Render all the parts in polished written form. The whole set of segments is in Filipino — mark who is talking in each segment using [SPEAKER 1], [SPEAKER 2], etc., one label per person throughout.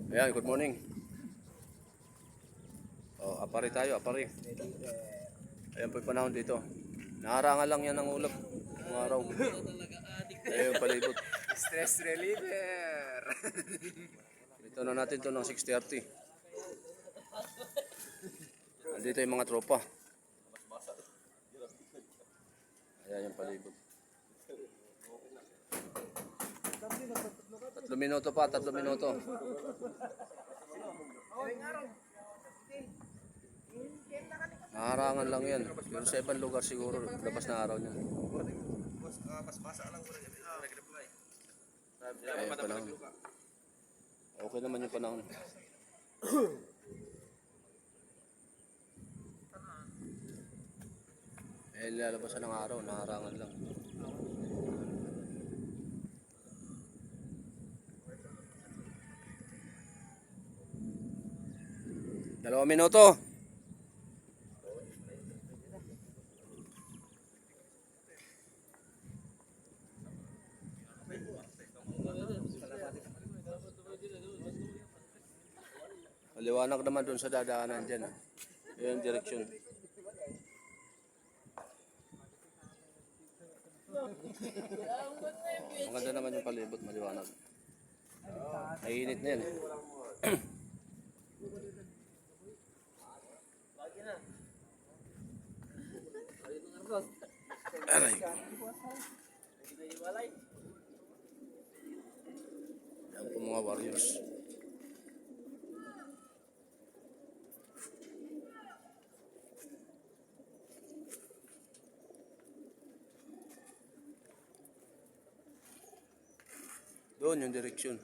[SPEAKER 1] Ayan, good morning. Apari tayo, apari. Ayan po yung panahon dito. Nakarangan lang yan ng ulap ng araw. Ayan yung palibot.
[SPEAKER 2] Stress reliever.
[SPEAKER 1] Dito na natin to ng 6:30. Andito yung mga tropa. Ayan yung palibot. 3 minuto pa, 3 minuto. Nakarangan lang yan. Pero sa ibang lugar siguro, labas na araw niya. Ayan panahon. Okay naman yung panahon. Lalabasan ng araw, nakarangan lang. Dalawang minuto. Maliwanag naman dun sa dadaanan dyan. Yan yung direksyon. Maganda naman yung palibot, maliwanag. Mainit na yan. Aray. Yan po mga warriors. Doon yung direksyon.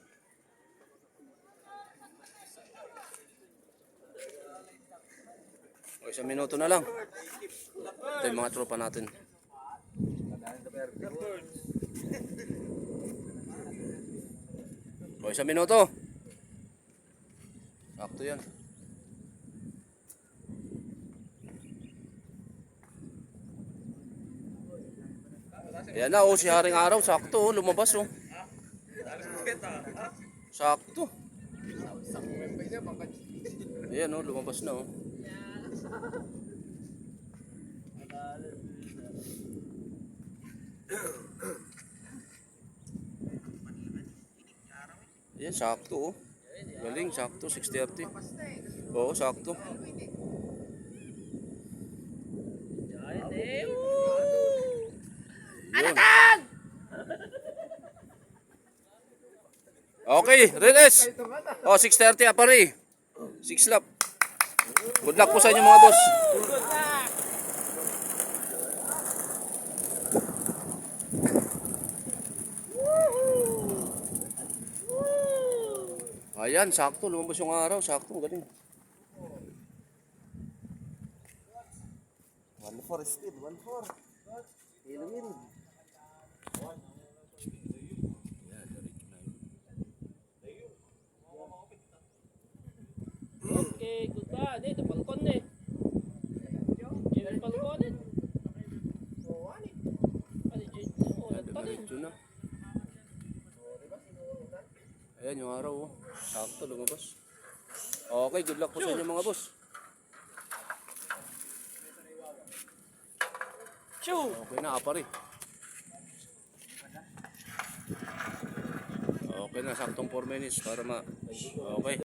[SPEAKER 1] O, 1 minuto na lang. Ito yung mga tropa natin. O, 1 minuto. Sakto yan. Ayan na, si Haring Araw. Sakto, lumabas. Sakto. Ayan, lumabas na. Ayan, sakto. Galing, sakto. 6:30. Oo, sakto. Anatan! Okay, release. 6:30 apari. 6 lap. Good luck po sa inyo mga boss. Ayan, sakto. Lumabas yung araw. Sakto, galing.
[SPEAKER 2] 1-4 speed, 1-4. Ilumin.
[SPEAKER 3] Okay, good ba? Dito, balkon eh. Yung balkon eh.
[SPEAKER 1] Diretso na. Ayan yung araw. Sakto, lumabas. Okay, good luck po sa inyo mga boss. Okay na, apari. Okay na, saktong 4 minutes para Okay.